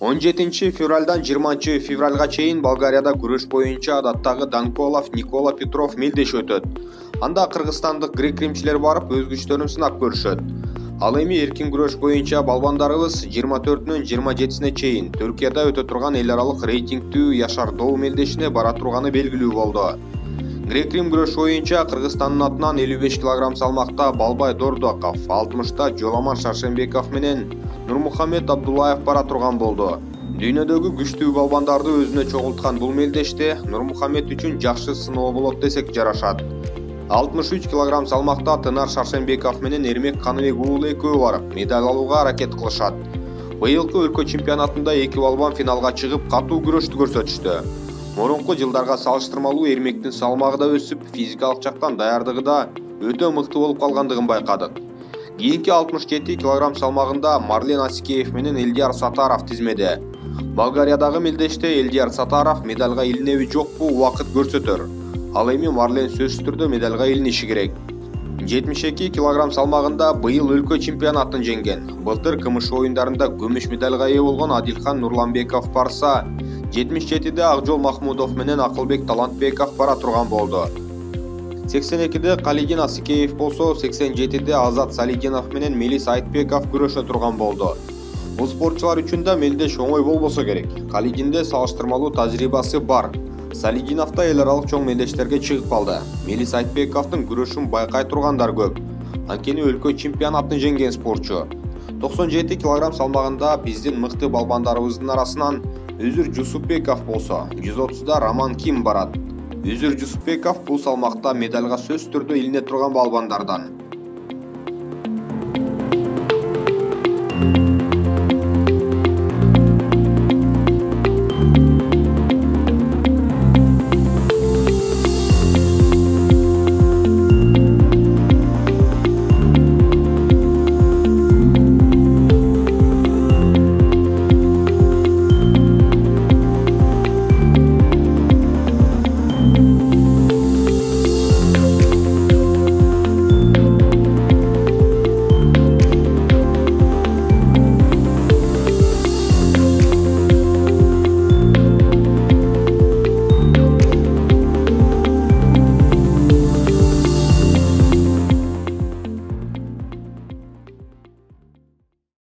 17 февралдан 20 февралга чейин Болгарияда күрөш боюнча адаттагы Данколов Никола Петров мелдеш өтөт. Анда кыргызстандык грек-римчилер барып өз күчтөрүн сынап көрүшөт. Ал эми эркин күрөш боюнча балбандарыбыз 24-нөн 27-сине чейин Түркияда өтө турган эл аралык рейтингдүү Яшар-Доо мелдешине бара турганы белгилүү болду. Грек-рим күрөш боюнча Кыргызстандын атынан 55 кг салмакта Балбай Дордуаков, 60-та Жоламан Шаршенбеков менен Нурмухамед Абдуллаев бара турган болду. Дүйнөдөгү күчтүү балбандарды өзүнө чогулткан бул мелдеште Нурмухамед үчүн жакшы сыноо болот десек жарашат. 63 кг салмакта Тынар Шаршенбеков менен Эрмек Каныбек уулу экөө барып медаль алууга аракет кылышат. Быйылкы өлкө чемпионатында эки балбан финалга чыгып катуу күрөштү көрсөтүштү. Мурунку жылдарга салыштырмалуу Эрмектин салмагы да өсүп, физикалык жактан даярдыгы да өтө мыкты болуп калгандыгын байкадык. Кийинки 67 кг салмагында Марлен Асикеев менен Элдияр Сатаров тизмеде. Болгариядагы мелдеште Элдияр Сатаров медальга илинеби жокпу убакыт көрсөтөр. Ал эми Марлен сөзсүз түрдө медальга илиниши керек. 72 кг салмагында быйыл өлкө чемпионатын жеңген. Былтыр КМШ оюндарында күмүш медальга ээ болгон Адилхан Нурланбеков барса, 77-де Акжол Махмудов менен Акылбек Талантбеков бара турган болду. 82-де Калидин Асикеев болсо, 87-де Азат Салидинов менен Мелис Айтбеков күрөшө турган болду. Бул спортчулар үчүн да мелдеш оңой болбосо керек. Калидинде салыштырмалуу тажрыйбасы бар. Салидинов да эл аралык чоң мелдештерге чыгып калды. Мелис Айтбековдун күрөшүн байкай тургандар көп. Анткени өлкө чемпионатын жеңген спортчу. 97 кг салмагында биздин мыкты балбандарыбыздын арасынан Өзүр Жусупбеков болсо, 130-да Роман Ким барат. Өзүр Жусупбеков бул салмакта медальга сөзсүз түрдө илине турган балбандардан.